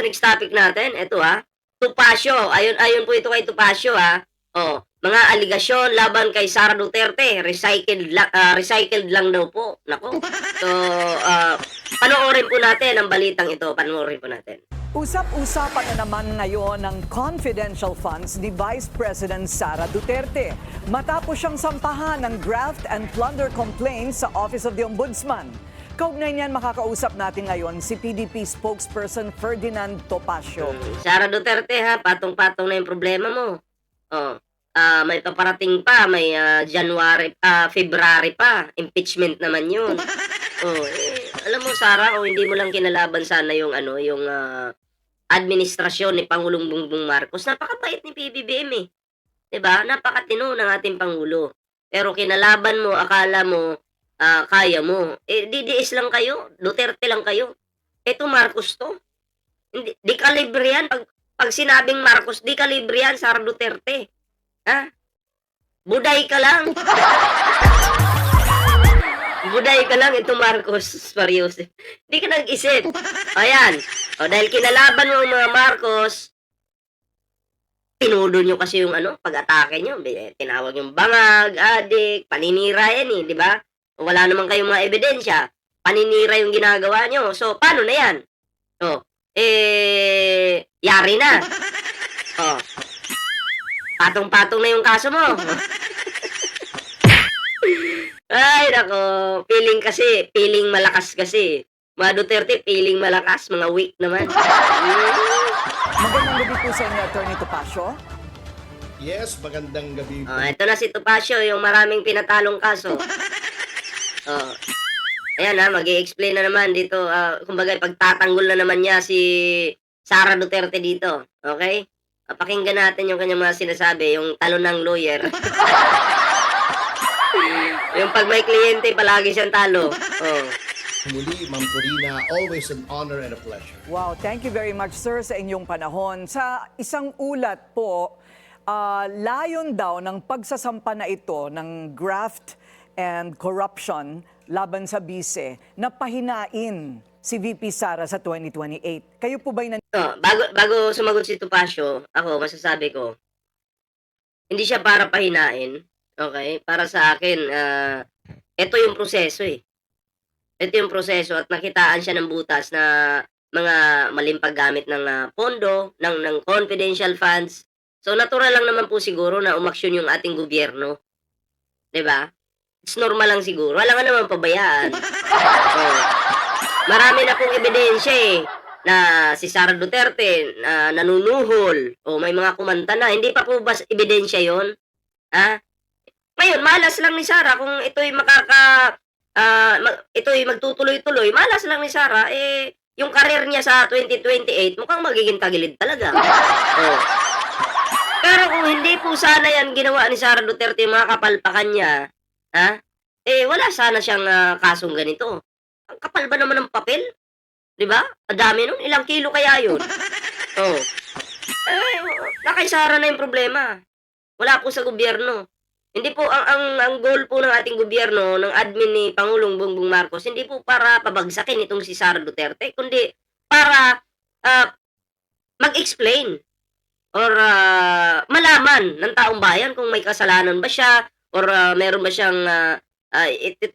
next topic natin, eto Topacio, ayon po ito kay Topacio Oh, mga aligasyon laban kay Sara Duterte, recycled lang daw po. Nako. So, panoorin po natin ang balitang ito. Panoorin po natin. Usap-usapan na naman ngayon ng confidential funds ni Vice President Sara Duterte matapos siyang sampahan ng graft and plunder complaints sa Office of the Ombudsman. Kaugnay niyan, makakausap natin ngayon si PDP spokesperson Ferdinand Topacio. Sara Duterte patong-patong na yung problema mo. May paparating pa, may February pa, impeachment naman yun. Alam mo Sara, hindi mo lang kinalaban sana yung administrasyon ni Pangulong Bongbong Marcos. Napakabait ni PBBM 'Di ba? Napakatino ng ating pangulo. Pero kinalaban mo, akala mo kaya mo. DDS lang kayo, Duterte lang kayo. Ito Marcos to. Hindi di kalibre yan pag sinabing Marcos, di kalibre yan Sara Duterte. Buday ka lang. Buday ka lang ito Marcos Mariusip. Hindi ka nag-isip. Ayan. Dahil kinalaban mo ang mga Marcos, tinudo nyo kasi yung pag-atake nyo. Tinawag yung bangag, adik, paninira yan di ba? Wala naman kayong mga ebidensya. Paninira yung ginagawa nyo. So, paano na yan? Yari na. Patong-patong na yung kaso mo. Ay, nako. Feeling malakas kasi. Mga Duterte, feeling malakas. Mga weak naman. Magandang gabi po sa inyo, Atty. Topacio. Yes, magandang gabi po. Ito na si Topacio, yung maraming pinatalong kaso. Ayan mag-i-explain na naman dito. Kumbaga, pagtatanggol na naman niya si Sara Duterte dito. Okay? Pakinggan natin yung kanyang mga sinasabi, yung talo ng lawyer. Yung pag may kliyente, palagi siyang talo. Muli, Ma'am Corina, always an honor and a pleasure. Wow, thank you very much, sir, sa inyong panahon. Sa isang ulat po, layon daw ng pagsasampa na ito ng graft and corruption laban sa bise na pahinain si VP Sara sa 2028. Kayo po ba'y bago sumagot si Topacio, ako masasabi ko, hindi siya para pahinain. Okay? Para sa akin, ito yung proseso Ito yung proseso at nakitaan siya ng butas na mga maling paggamit ng pondo, ng confidential funds. So natural lang naman po siguro na umaksyon yung ating gobyerno. 'Di ba? It's normal lang siguro. Wala nga naman pabayaan. Marami na pong ebidensya na si Sara Duterte nanunuhol may mga kumanta na. Hindi pa po ba ebidensya yon? Ngayon, malas lang ni Sara kung ito'y ito'y magtutuloy-tuloy. Malas lang ni Sara, yung career niya sa 2028 mukhang magiging tagilid talaga. Pero kung hindi po sana yan ginawa ni Sara Duterte, yung mga kapalpakan niya, wala sana siyang kasong ganito. Ang kapal ba naman ng papel? 'Di ba? Adami nun. Ilang kilo kaya yun? Kay Sara na yung problema. Wala po sa gobyerno. Hindi po ang goal po ng ating gobyerno, ng admin ni Pangulong Bongbong Marcos, hindi po para pabagsakin itong si Sara Duterte, kundi para mag-explain or malaman ng taong bayan kung may kasalanan ba siya or meron ba siyang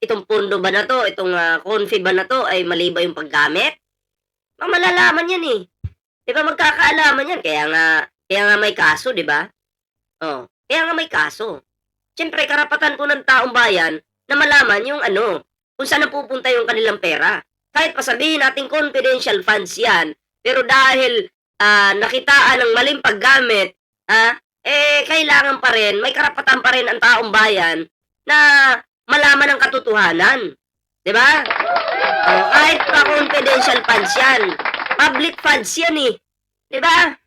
itong pondo ba na to, itong confi ba na to ay mali ba yung paggamit? Malalaman yan 'Di ba magkakaalaman yan kaya nga may kaso, 'di ba? Kaya nga may kaso. Siyempre, karapatan po ng taong bayan na malaman yung kung saan napupunta yung kanilang pera. Kahit pa sabihin natin confidential funds yan, pero dahil nakitaan ng maling paggamit, kailangan pa rin, may karapatan pa rin ang taong bayan na malaman ang katotohanan. Diba? Kahit pa confidential funds yan, public funds yan Diba?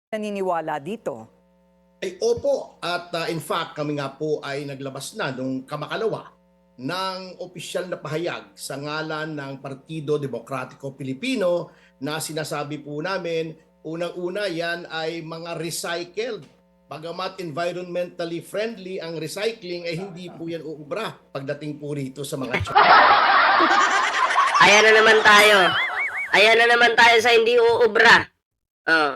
naniniwala dito? Opo, at in fact kami nga po ay naglabas na nung kamakalawa ng opisyal na pahayag sa ngalan ng Partido Demokratiko Pilipino na sinasabi po namin, unang-una yan ay mga recycled. Bagamat environmentally friendly ang recycling, hindi po yan uubra pagdating po rito sa mga Ayan na naman tayo. Ayan na naman tayo sa hindi uubra.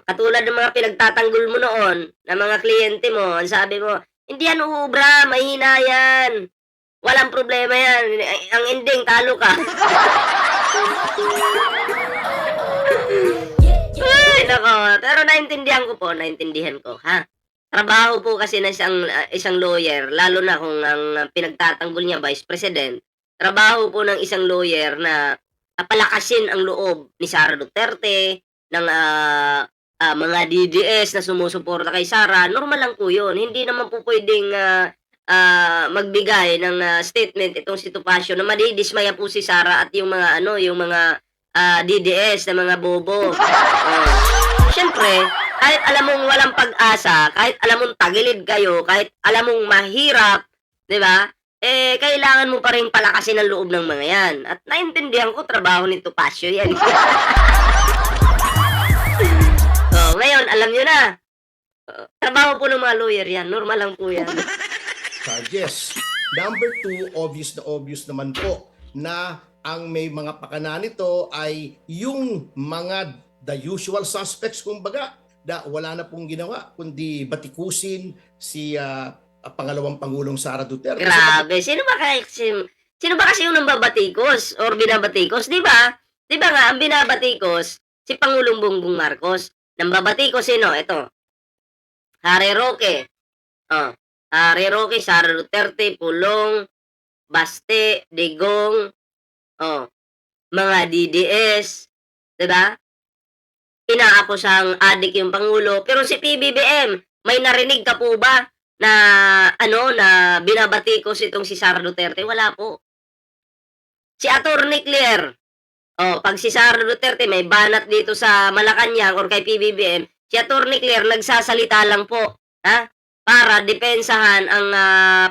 Katulad ng mga pinagtatanggol mo noon, ng mga kliyente mo, ang sabi mo, "Hindi yan uubra, mahina yan. Walang problema yan. Ang ending, talo ka." Ay, nako. Pero naintindihan ko, ha? Trabaho po kasi ng isang lawyer, lalo na kung ang pinagtatanggol niya vice president, trabaho po ng isang lawyer na palakasin ang loob ni Sara Duterte, ng mga DDS na sumusuporta kay Sara. Normal lang po yun. Hindi naman po pwedeng magbigay ng statement itong si Topacio na madidismaya po si Sara at yung mga yung mga DDS na mga bobo. Siyempre, kahit alam mong walang pag-asa, kahit alam mong tagilid kayo, kahit alam mong mahirap, 'di ba? Kailangan mo pa rin palakasin ang loob ng mga 'yan. At naintindihan ko trabaho ni Topacio 'yan. Ngayon alam niyo na. Trabaho po ng mga lawyer 'yan, normal lang po 'yan. Charges. Number 2, obvious naman po na ang may mga pakana nito ay yung mga the usual suspects kumbaga na wala na pong ginawa kundi batikusin si pangalawang Pangulong Sara Duterte. Grabe, sino ba kasi yung nambabatikos or binabatikos, 'di ba? 'Di ba nga ang binabatikos si Pangulong Bongbong Marcos. Nambabatikos sino? Ito. Harry Roque. Harry Roque, Sara Duterte, Pulong, Baste, Digong, mga DDS, 'di ba? Inaakusang adik yung Pangulo. Pero si PBBM, may narinig ka po ba na na binabatikos itong si Sara Duterte? Wala po. Si Attorney Claire, pag si Sara Duterte may banat dito sa Malacanang or kay PBBM, si Attorney Claire nagsasalita lang po, para depensahan ang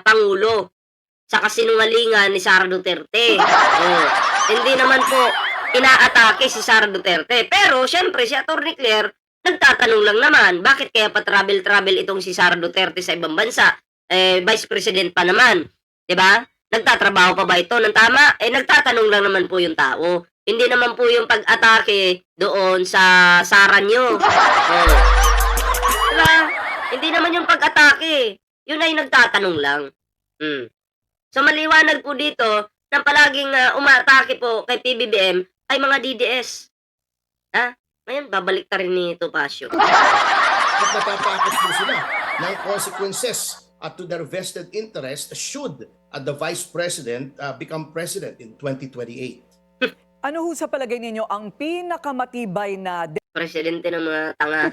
Pangulo sa kasinungalingan ni Sara Duterte. Hindi naman po inaatake si Sara Duterte. Pero syempre si Attorney Claire nagtatanong lang naman, bakit kaya pa travel itong si Sara Duterte sa ibang bansa? Vice President pa naman, 'di ba? Nagtatrabaho pa ba ito ng tama? Nagtatanong lang naman po yung tao. Hindi naman po yung pag-atake doon sa Sara nyo. Diba? Hindi naman yung pag-atake. Yun ay nagtatanong lang. So maliwanag po dito na palaging umatake po kay PBBM ay mga DDS. Ngayon, babalik ka rin ni Topacio. At natatakot po sila ng consequences to their vested interest should the Vice President become President in 2028. Ano ho sa palagay ninyo ang pinakamatibay na Presidente ng mga tanga.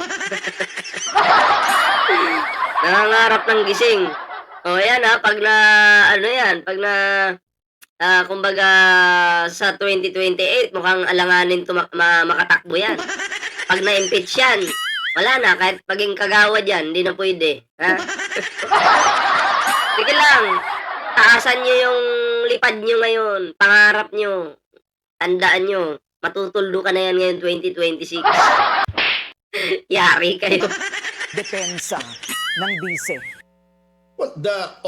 Nangangarap ng gising. Yan pag na, pag na, kumbaga sa 2028, mukhang alanganin makatakbo yan. Pag na-impeach yan, wala na, kahit paging kagawad yan, hindi na pwede. Sige lang, taasan nyo yung lipad nyo ngayon, pangarap nyo, tandaan nyo, matutuldo ka na yan ngayon 2026. Yari kayo. depensa ng bise? Well, the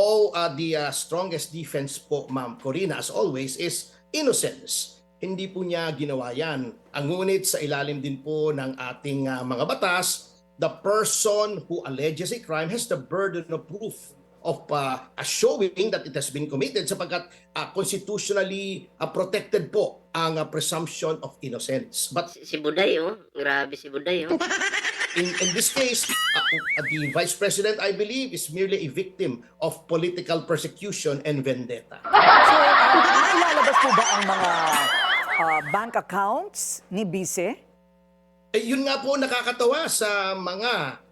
strongest defense po, Ma'am Corina, as always, is innocence. Hindi po niya ginawa yan. Ang ngunit sa ilalim din po ng ating mga batas, the person who alleges a crime has the burden of proof of showing that it has been committed sapagkat constitutionally protected po ang presumption of innocence. But Si Buday, grabe si Buday, in this case, the Vice President, I believe, is merely a victim of political persecution and vendetta. So, nailalabas po ba ang mga bank accounts ni Bise? Yun nga po nakakatawa sa mga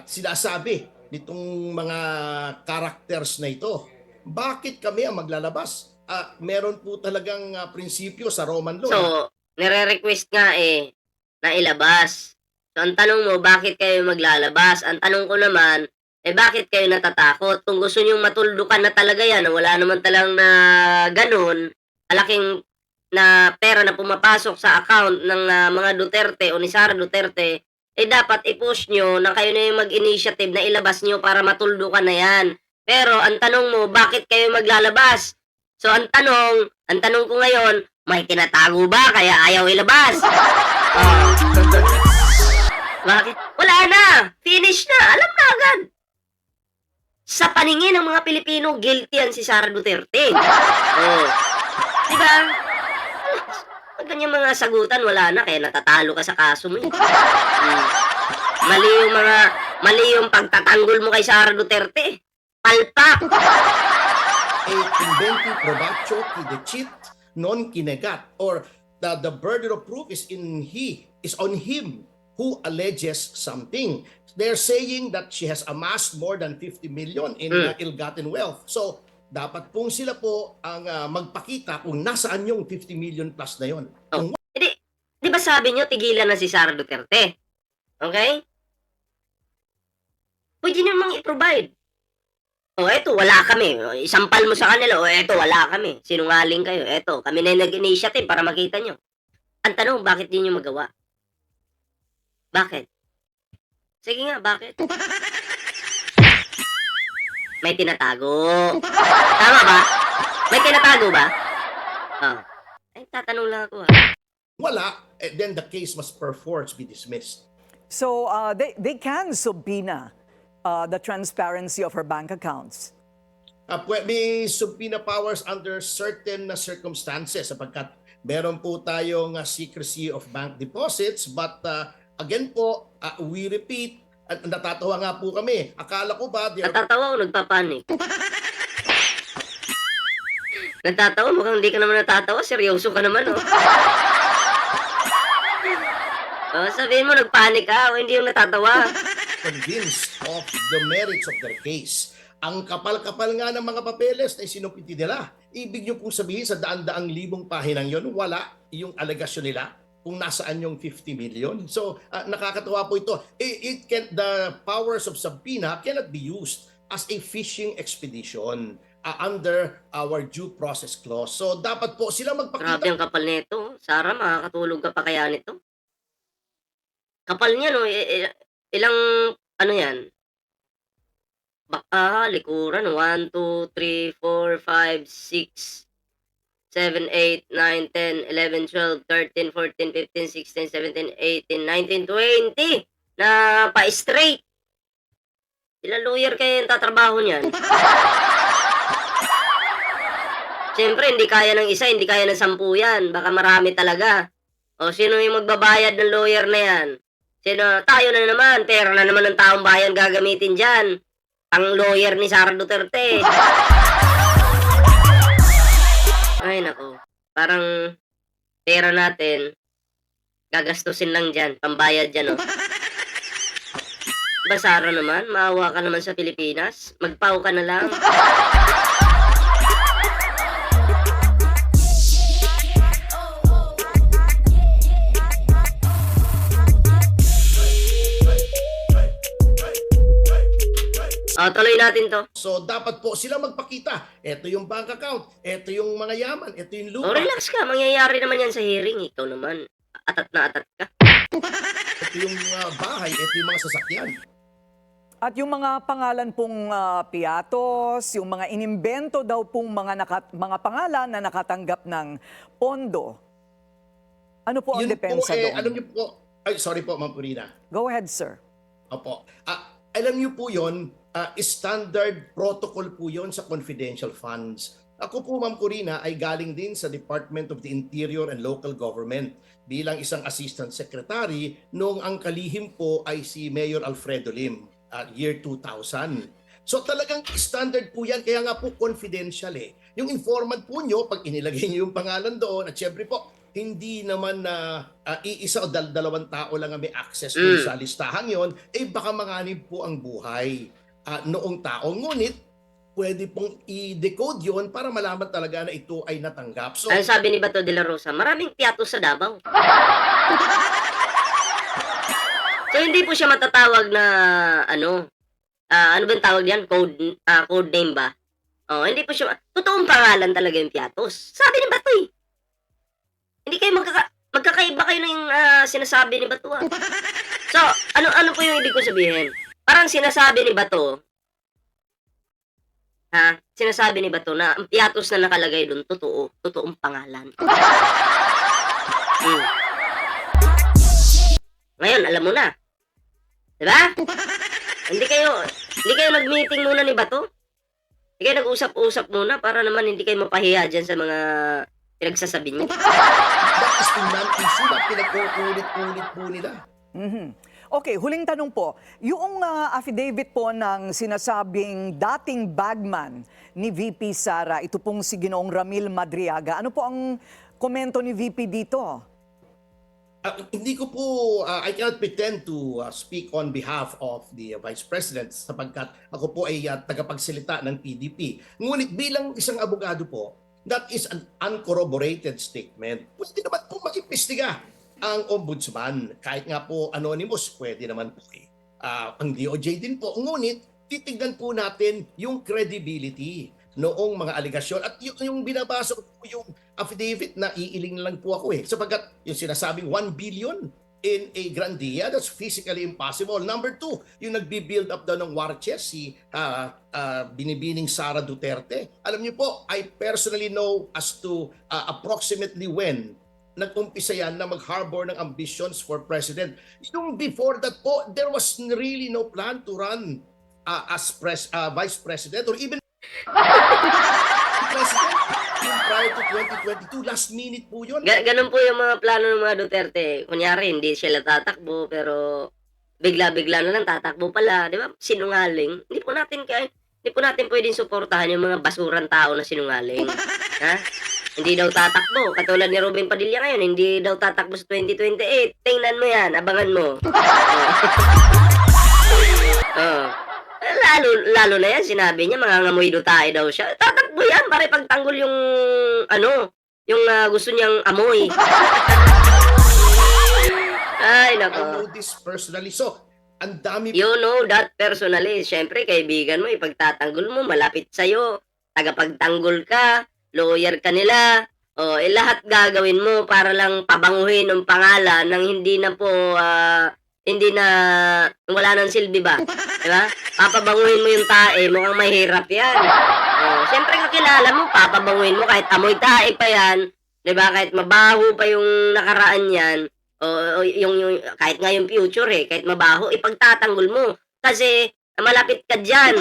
sinasabi nitong mga characters na ito. Bakit kami ang maglalabas? Meron po talagang prinsipyo sa Roman law. So, nire-request nga na ilabas. So, ang tanong mo, bakit kayo maglalabas? Ang tanong ko naman, bakit kayo natatakot? Kung gusto nyo matuldukan na talaga yan, wala naman talang na ganun, malaking na pera na pumapasok sa account ng mga Duterte o ni Sara Duterte, dapat i-push nyo na kayo na yung mag-initiative na ilabas nyo para matuldukan na yan. Pero ang tanong mo, bakit kayo maglalabas? So ang tanong ko ngayon, May tinatago ba kaya ayaw ilabas? Oh, bakit? Wala na! Finish na! Alam na agad! Sa paningin ng mga Pilipino, guilty yan si Sara Duterte. Oh. Diba? Pag kanyang mga sagutan, wala na. Kaya natatalo ka sa kaso mo. Mali yung pagtatanggol mo kay Sara Duterte. Palpak! E inventi probatio qui decit non kinegat, or the burden of proof is on him who alleges something. They're saying that she has amassed more than 50 million in ill-gotten wealth. So, dapat pong sila po ang magpakita kung nasaan yung 50 million plus na yon. Oh. Di ba sabi nyo, tigilan na si Sara Duterte? Okay? Pwede namang i-provide. O eto, wala kami. Isampal mo sa kanila, o eto, wala kami. Sinungaling kayo. Eto, kami na yung nag-initiative para makita nyo. Ang tanong, bakit di nyo magawa? Bakit? Sige nga, bakit? May tinatago. Tama ba? May tinatago ba? Oh. Ay, tatanong lang ako. Wala, then the case must perforce be dismissed. So they can subpoena the transparency of her bank accounts. May subpoena powers under certain circumstances sapagkat meron po tayong secrecy of bank deposits, but again po, we repeat, at natatawa nga po kami. Akala ko ba... Natatawa o nagpapanik? Natatawa? Mukhang hindi ka naman natatawa. Seryoso ka naman, oh. Oh, sabihin mo, nagpanik ka o hindi yung natatawa. Convinced of the merits of their case. Ang kapal-kapal nga ng mga papeles na isinumpiti nila. Ibig nyo pong sabihin sa daan-daang libong pahinang yon, wala yung alegasyon nila kung nasaan yung 50 million. So, nakakatuwa po ito. The powers of subpoena cannot be used as a fishing expedition under our due process clause. So, dapat po sila magpakita. Grabe ang kapal nito. Sara, makakatulog ka pa kaya nito? Kapal niya, no? Ilang, ano yan? Likuran. 1, 2, 3, 4, 5, 6, 7, 8, 9, 10, 11, 12, 13, 14, 15, 16, 17, 18, 19, 20 na pa-straight. Ilang lawyer kayo yung tatrabaho niyan? Siyempre, hindi kaya ng isa, hindi kaya ng 10 yan. Baka marami talaga. O, sino yung magbabayad ng lawyer na yan? Sino? Tayo na naman. Pera na naman ng taong bayan gagamitin dyan. Ang lawyer ni Sara Duterte. Ay, nako. Parang pera natin, gagastusin lang dyan. Pambayad dyan, oh. Diba, Sara naman? Maawa ka naman sa Pilipinas. Magpau ka na lang. Tuloy natin to. So, dapat po sila magpakita. Ito yung bank account, ito yung mga yaman, ito yung lupa. Relax ka. Mangyayari naman yan sa hearing. Ikaw naman. Atat na atat ka. Ito yung bahay, ito yung mga sasakyan. At yung mga pangalan pong piatos, yung mga inimbento daw pong mga pangalan na nakatanggap ng pondo. Ano po ang Yun depensa po, doon? alam niyo po, sorry po, Ma'am Purina. Go ahead, sir. Opo. Alam niyo po yun, standard protocol po yun sa confidential funds. Ako po, Ma'am Corina, ay galing din sa Department of the Interior and Local Government bilang isang Assistant Secretary noong ang kalihim po ay si Mayor Alfredo Lim, year 2000. So talagang standard po yan, kaya nga po confidential eh. Yung informant po nyo, pag inilagay nyo yung pangalan doon, at syempre po, hindi naman na iisa o dalawang tao lang ang may access po sa listahan yon, baka manganib po ang buhay noong tao. Ngunit, pwede pong i-decode yon para malaman talaga na ito ay natanggap. So, Ang sabi ni Bato de la Rosa, maraming piatos sa Davao. So, hindi po siya matatawag na, ano ba yung tawag yan? Code name ba? Hindi po siya, totoong pangalan talaga yung piatos. Sabi ni Bato eh. Hindi kayo magkakaiba kayo ng sinasabi ni Bato. So, ano po yung ibig ko sabihin? Parang sinasabi ni Bato, Sinasabi ni Bato na ang piatos na nakalagay dun totoo, totoong pangalan. Hmm. Ngayon alam mo na. 'Di ba? Hindi kayo nag-meeting muna ni Bato? Hindi kayo nag-usap-usap muna para naman hindi kayo mapahiya diyan sa mga pinagsasabi niyo. That is the non-issue na pinag-uulit-ulit po nila. Okay, huling tanong po. Yung affidavit po ng sinasabing dating bagman ni VP Sara, ito pong si Ginoong Ramil Madriaga. Ano po ang komento ni VP dito? Hindi ko po, I cannot pretend to speak on behalf of the Vice President sapagkat ako po ay tagapagsalita ng PDP. Ngunit bilang isang abogado po, that is an uncorroborated statement. Pwede naman po mag-imbestiga ang ombudsman. Kahit nga po anonymous, pwede naman po ang DOJ din po. Ngunit titignan po natin yung credibility noong mga aligasyon. At yung binabasa ko po yung affidavit na iiling lang po ako sapagkat yung sinasabing 1 billion in a grandia, that's physically impossible. Number 2, yung nagbi-build up daw ng war chest, si binibining Sara Duterte. Alam niyo po, I personally know as to approximately when nag-umpisa yan na mag-harbor ng ambitions for president. Yung before that po, there was really no plan to run as vice president or even president prior to 2022. Last minute po yun. Ganun po yung mga plano ng mga Duterte. Kunyari, hindi sila tatakbo, pero bigla-bigla na lang tatakbo pala. Di ba? Sinungaling. Hindi po natin pwedeng suportahan yung mga basurang tao na sinungaling. Hindi daw tatakbo. Katulad ni Robin Padilla ngayon, hindi daw tatakbo sa 2028. Tingnan mo yan, abangan mo. Lalo na yan, sinabi niya, mangangamoy tayo daw siya. Tatakbo yan, para pagtanggol yung, gusto niyang amoy. Ay, I nako. know this personally. So, ang dami You know that personally. Siyempre, kaibigan mo, ipagtatanggol mo, malapit sa'yo. Tagapagtanggol ka, lawyer ka nila. Lahat gagawin mo para lang pabanguhin ang pangalan ng hindi na wala nang silbi ba? Diba? Papabanguhin mo yung tae, mukhang mahirap yan. Siyempre kakilala mo, papabanguhin mo kahit amoy tae pa yan. Diba? Kahit mabaho pa yung nakaraan yan. Yung kahit nga yung future kahit mabaho, ipagtatanggol mo. Kasi malapit ka dyan.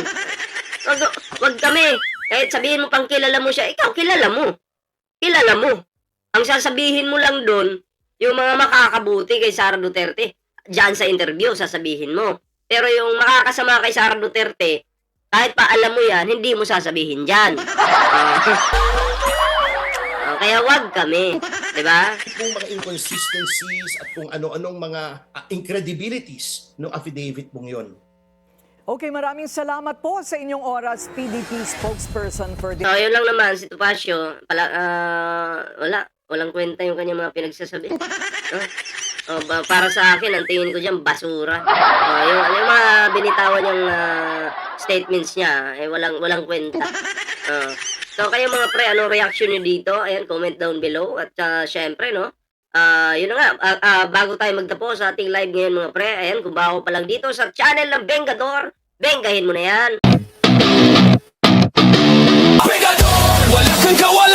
Wag kami. Kahit sabihin mo pang kilala mo siya, ikaw kilala mo. Kilala mo. Ang sasabihin mo lang doon, yung mga makakabuti kay Sara Duterte, diyan sa interview, sasabihin mo. Pero yung makakasama kay Sara Duterte, kahit pa alam mo yan, hindi mo sasabihin dyan. Kaya wag kami. Diba? kung mga inconsistencies at kung ano-anong mga incredibilities ng affidavit pong yun. Okay, maraming salamat po sa inyong oras, PDP spokesperson for the... So, yun lang naman, si Topacio, walang kwenta yung kanyang mga pinagsasabi. Para sa akin, ang tingin ko dyan, basura. Yung mga binitawan niyang statements niya, walang kwenta. So, kayo mga pre, anong reaction niyo dito? Ayan, comment down below. At syempre, no, yun na nga, bago tayo magtapos sa ating live ngayon mga pre, ayan, kung bago pa lang dito sa channel ng Bengador, benggahin mo na yan. Bengador, wala kang gawa.